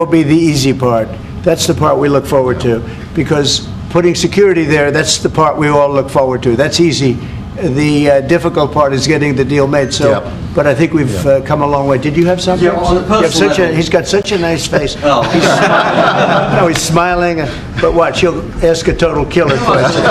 will be the easy part. That's the part we look forward to, because putting security there, that's the part we all look forward to. That's easy. The difficult part is getting the deal made. So, Yeah. but I think we've come a long way. Did you have something? Yeah, on a personal level. He's got such a nice face. Oh. He's smiling. No, he's smiling. But watch, he'll ask a total killer question.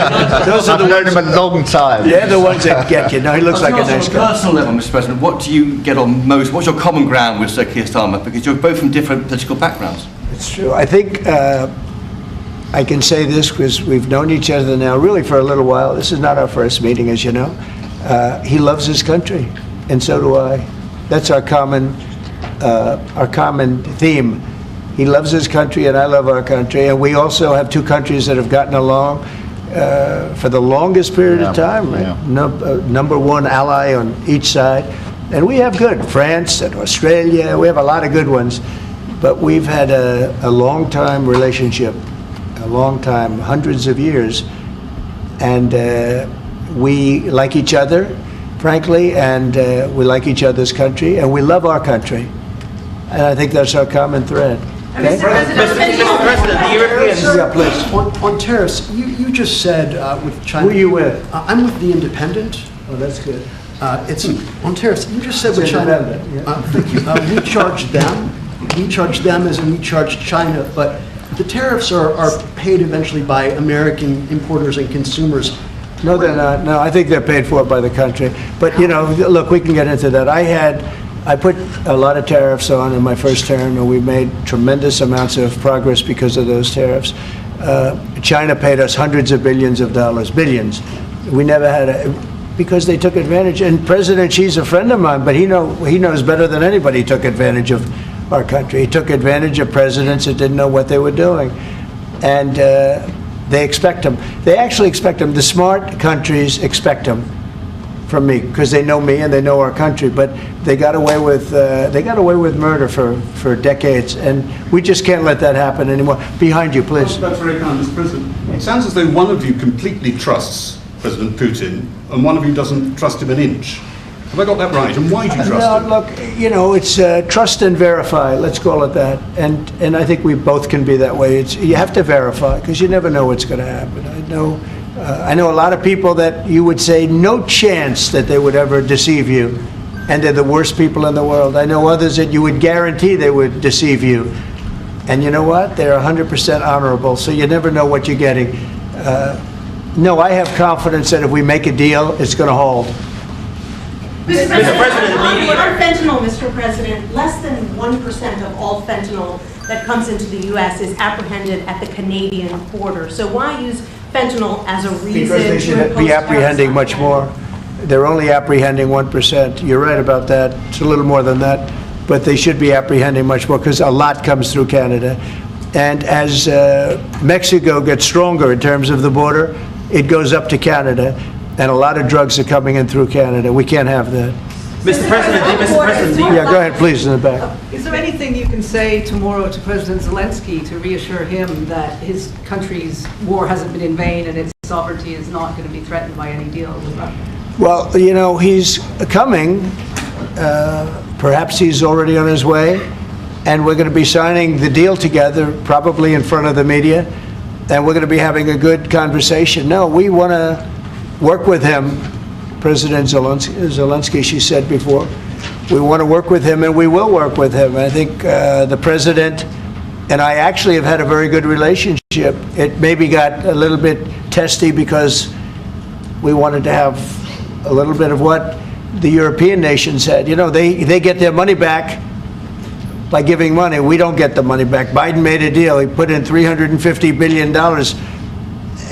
Those are I've the known ones. him a long time. They're the ones that get you. No, he looks like a nice On a guy. personal level, Mr. President, what do you get on most? What's your common ground with Sir Keir Starmer? Because you're both from different political backgrounds. It's true. I think I can say this because we've known each other now really for a little while. This is not our first meeting, as you know. He loves his country, and so do I. That's our common theme. He loves his country, and I love our country. And we also have two countries that have gotten along for the longest period of time. Right? Yeah. Number one ally on each side, and we have good France and Australia. We have a lot of good ones, but we've had a long time relationship, a long time, hundreds of years, and we like each other, frankly, and we like each other's country, and we love our country. And I think that's our common thread. Okay? Mr. President, the Europeans... Yeah, please. On tariffs, you just said with China... Who are you with? I'm with The Independent. Oh, that's good. It's on tariffs. You just said with It's China... independent, yeah. Thank you. We charge them. We charge them as in we charge China, but the tariffs are paid eventually by American importers and consumers. No, they're not. No, I think they're paid for by the country. But, you know, look, we can get into that. I put a lot of tariffs on in my first term, and we made tremendous amounts of progress because of those tariffs. China paid us hundreds of billions of dollars, billions. We never had because they took advantage. And President Xi's a friend of mine, but he knows better than anybody took advantage of our country. He took advantage of presidents that didn't know what they were doing. And they expect them. They actually expect them. The smart countries expect them from me because they know me and they know our country. But they got away with murder for decades, and we just can't let that happen anymore. Behind you, please. That's very kind, Mr. President. It sounds as though one of you completely trusts President Putin and one of you doesn't trust him an inch. Have I got that right? And why do you trust him? Look, you know, it's trust and verify. Let's call it that. And I think we both can be that way. You have to verify because you never know what's going to happen. I know a lot of people that you would say no chance that they would ever deceive you, and they're the worst people in the world. I know others that you would guarantee they would deceive you, and you know what? They're 100% honorable. So you never know what you're getting. No, I have confidence that if we make a deal, it's going to hold. Mr. President, on fentanyl, Mr. President, less than 1% of all fentanyl that comes into the U.S. is apprehended at the Canadian border. So why use fentanyl as a reason Because they should be apprehending much more. They're only apprehending 1%. You're right about that. It's a little more than that. But they should be apprehending much more because a lot comes through Canada. And as Mexico gets stronger in terms of the border, it goes up to Canada. And a lot of drugs are coming in through Canada. We can't have that. Mr. President, Yeah, go ahead, please, in the back. Is there anything you can say tomorrow to President Zelensky to reassure him that his country's war hasn't been in vain and its sovereignty is not going to be threatened by any deal with Russia? Well, you know, he's coming. Perhaps he's already on his way. And we're going to be signing the deal together, probably in front of the media. And we're going to be having a good conversation. No, we want to work with him. President Zelensky, she said before, we want to work with him, and we will work with him. I think the president and I actually have had a very good relationship. It maybe got a little bit testy because we wanted to have a little bit of what the European nations had. You know, they get their money back by giving money. We don't get the money back. Biden made a deal. He put in $350 billion.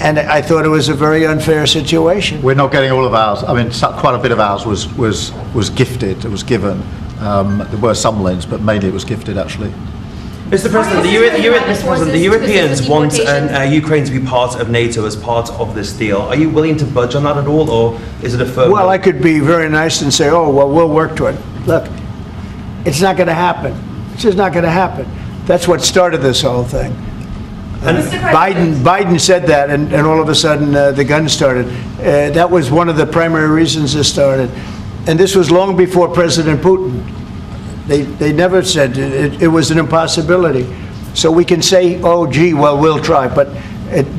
And I thought it was a very unfair situation. We're not getting all of ours. I mean, quite a bit of ours was gifted. It was given. There were some loans, but mainly it was gifted, actually. Mr. President, the Europeans want Ukraine to be part of NATO as part of this deal. Are you willing to budge on that at all, or is it a firm? Well, I could be very nice and say, oh, well, we'll work to it. Look, it's not going to happen. It's just not going to happen. That's what started this whole thing. Biden said that, and all of a sudden the gun started. That was one of the primary reasons this started. And this was long before President Putin. They never said it was an impossibility. So we can say, oh, gee, well, we'll try, but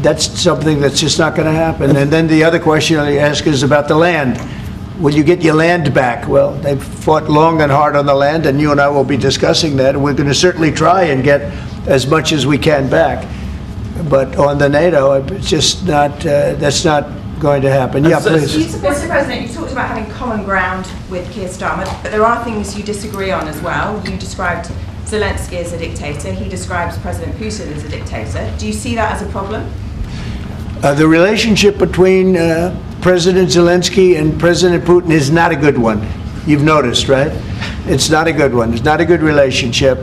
that's something that's just not going to happen. And then the other question I ask is about the land. Will you get your land back? Well, they've fought long and hard on the land, and you and I will be discussing that, and we're going to certainly try and get as much as we can back. But on the NATO, it's just not, that's not going to happen. Yeah, please. Mr. President, you talked about having common ground with Keir Starmer, but there are things you disagree on as well. You described Zelensky as a dictator. He describes President Putin as a dictator. Do you see that as a problem? The relationship between President Zelensky and President Putin is not a good one. You've noticed, right? It's not a good one. It's not a good relationship.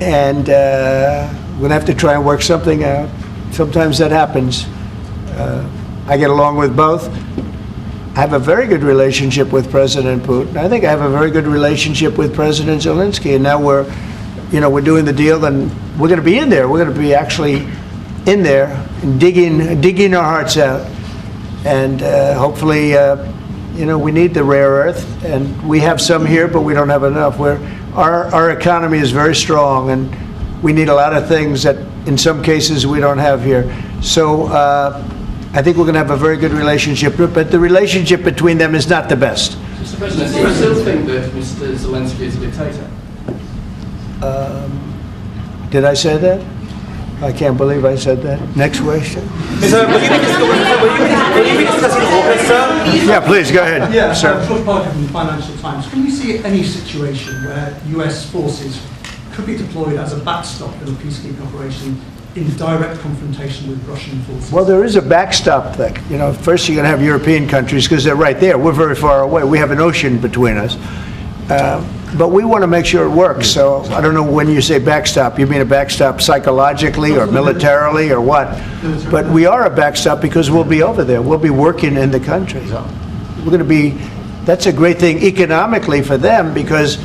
And we're going to have to try and work something out. Sometimes that happens. I get along with both. I have a very good relationship with President Putin. I think I have a very good relationship with President Zelensky. And now we're doing the deal, and we're going to be in there. We're going to be actually in there and digging our hearts out. And hopefully, we need the rare earth, and we have some here, but we don't have enough. Our economy is very strong, and we need a lot of things that in some cases we don't have here. So I think we're going to have a very good relationship, but the relationship between them is not the best. Mr. President, do you still think that Mr. Zelensky is a dictator? Did I say that? I can't believe I said that. Next question. Will you be discussing AUKUS, sir? Yeah, please, go ahead. Yeah, sir. George Parker from the Financial Times. Can you see any situation where US forces could be deployed as a backstop in a peacekeeping operation in direct confrontation with Russian forces? Well, there is a backstop thing. First you're going to have European countries because they're right there. We're very far away. We have an ocean between us. But we want to make sure it works. So I don't know when you say backstop, you mean a backstop psychologically or militarily or what? But we are a backstop because we'll be over there. We'll be working in the country. We're going to be, that's a great thing economically for them because,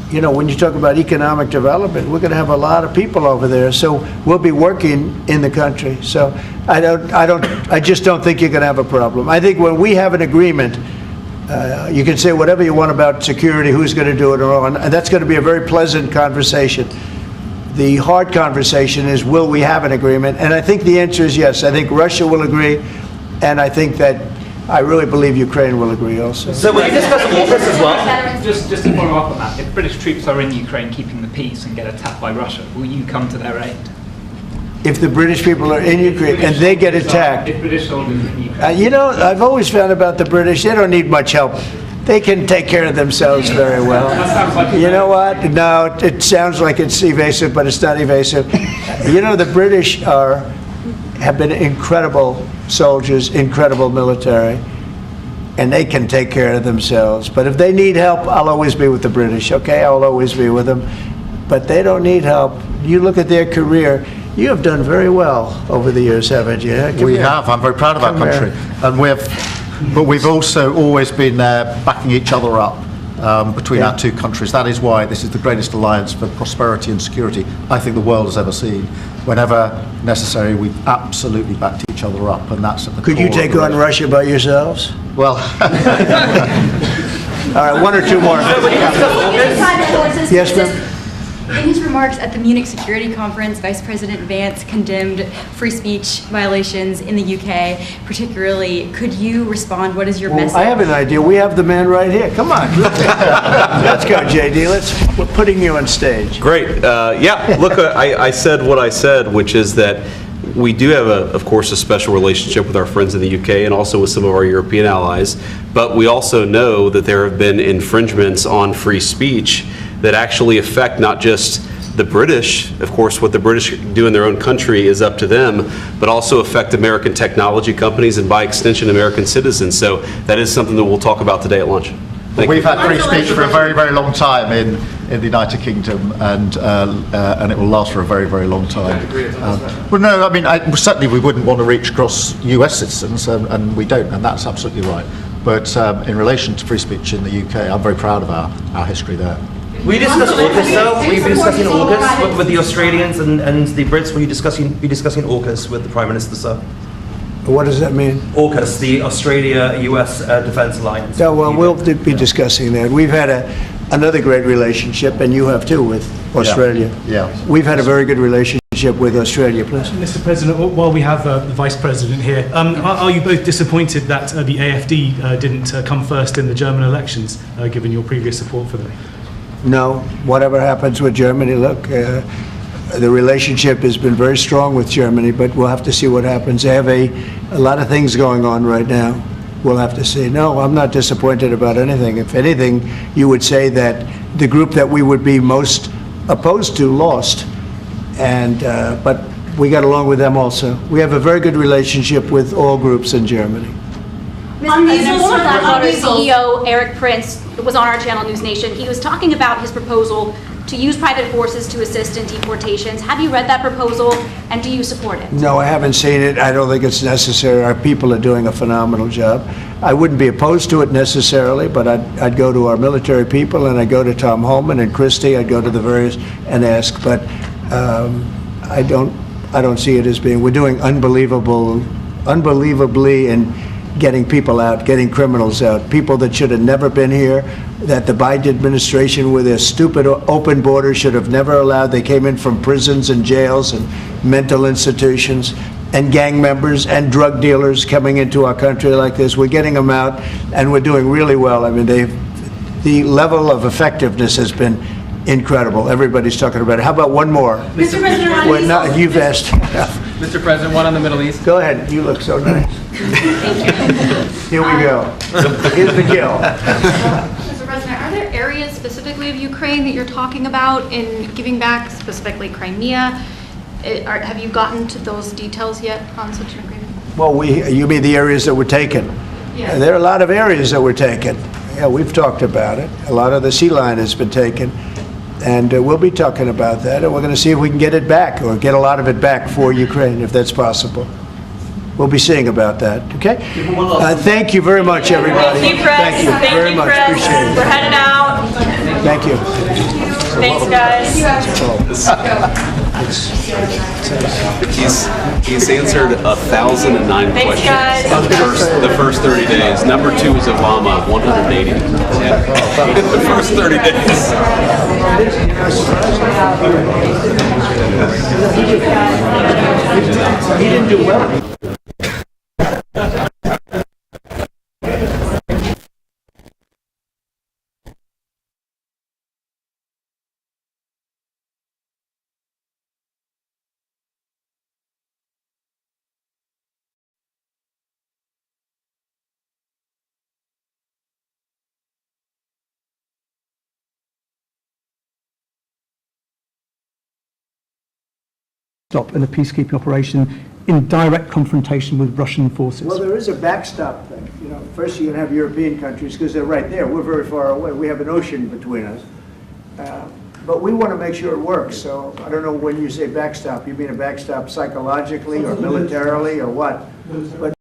when you talk about economic development, we're going to have a lot of people over there. So we'll be working in the country. So I just don't think you're going to have a problem. I think when we have an agreement, you can say whatever you want about security, who's going to do it or on, and that's going to be a very pleasant conversation. The hard conversation is, will we have an agreement? And I think the answer is yes. I think Russia will agree, and I think that I really believe Ukraine will agree also. So will you discuss AUKUS as well? Just to follow up on that, if British troops are in Ukraine keeping the peace and get attacked by Russia, will you come to their aid? If the British people are in Ukraine and they get attacked, if British soldiers are in Ukraine. I've always found about the British, they don't need much help. They can take care of themselves very well. You know what? No, it sounds like it's evasive, but it's not evasive. The British have been incredible soldiers, incredible military, and they can take care of themselves. But if they need help, I'll always be with the British, okay? I'll always be with them. But they don't need help. You look at their career. You have done very well over the years, haven't you? We have. I'm very proud of our country. But we've also always been backing each other up between our two countries. That is why this is the greatest alliance for prosperity and security I think the world has ever seen. Whenever necessary, we've absolutely backed each other up, and that's at the core. Could you take on Russia by yourselves? Well, all right, one or two more. Yes, ma'am. In his remarks at the Munich Security Conference, Vice President Vance condemned free speech violations in the UK, particularly. Could you respond? What is your message? I have an idea. We have the man right here. Come on. Let's go, JD. We're putting you on stage. Great. Look, I said what I said, which is that we do have, of course, a special relationship with our friends in the UK and also with some of our European allies. But we also know that there have been infringements on free speech that actually affect not just the British. Of course, what the British do in their own country is up to them, but also affect American technology companies and by extension American citizens. So that is something that we'll talk about today at lunch. We've had free speech for a very, very long time in the United Kingdom, and it will last for a very, very long time. Well, no, I mean, certainly we wouldn't want to reach across US citizens, and we don't, and that's absolutely right. But in relation to free speech in the UK, I'm very proud of our history there. Will you discuss AUKUS, though? Will you be discussing AUKUS with the Australians and the Brits? Will you be discussing AUKUS with the Prime Minister, sir? What does that mean? AUKUS, the Australia-US Defence Alliance. Yeah, well, we'll be discussing that. We've had another great relationship, and you have too, with Australia. Yeah. We've had a very good relationship with Australia, please. Mr. President, while we have the Vice President here, are you both disappointed that the AfD didn't come first in the German elections, given your previous support for them? No, whatever happens with Germany, look, the relationship has been very strong with Germany, but we'll have to see what happens. They have a lot of things going on right now. We'll have to see. No, I'm not disappointed about anything. If anything, you would say that the group that we would be most opposed to lost, and but we got along with them also. We have a very good relationship with all groups in Germany. Former Blackwater CEO Eric Prince was on our channel News Nation. He was talking about his proposal to use private forces to assist in deportations. Have you read that proposal, and do you support it? No, I haven't seen it. I don't think it's necessary. Our people are doing a phenomenal job. I wouldn't be opposed to it necessarily, but I'd go to our military people, and I'd go to Tom Homan and Christie. I'd go to the various and ask, but I don't see it as being. We're doing unbelievably in getting people out, getting criminals out, people that should have never been here, that the Biden administration with their stupid open borders should have never allowed. They came in from prisons and jails and mental institutions, and gang members and drug dealers coming into our country like this. We're getting them out, and we're doing really well. I mean, the level of effectiveness has been incredible. Everybody's talking about it. How about one more? Mr. President, you've asked. Mr. President, one on the Middle East. Go ahead. You look so nice. Here we go. Here's the kill. Mr. President, are there areas specifically of Ukraine that you're talking about in giving back, specifically Crimea? Have you gotten to those details yet on such an agreement? Well, you mean the areas that were taken? Yeah. There are a lot of areas that were taken. Yeah, we've talked about it. A lot of the sea line has been taken. And we'll be talking about that, and we're going to see if we can get it back, or get a lot of it back for Ukraine, if that's possible. We'll be seeing about that, okay? Thank you very much, everybody. Thank you, Chris. Thank you very much. Chris. Appreciate it. We're heading out. Thank you. Thanks, guys. He's answered 1,009 Thanks, questions guys. the first 30 days. Number 2 is Obama, 180. The first 30 days. He didn't do well. Stop in a peacekeeping operation in direct confrontation with Russian forces? Well, there is a backstop thing. You know, first you're going to have European countries because they're right there. We're very far away. We have an ocean between us. But we want to make sure it works. So I don't know when you say backstop, you mean a backstop psychologically or militarily or what? But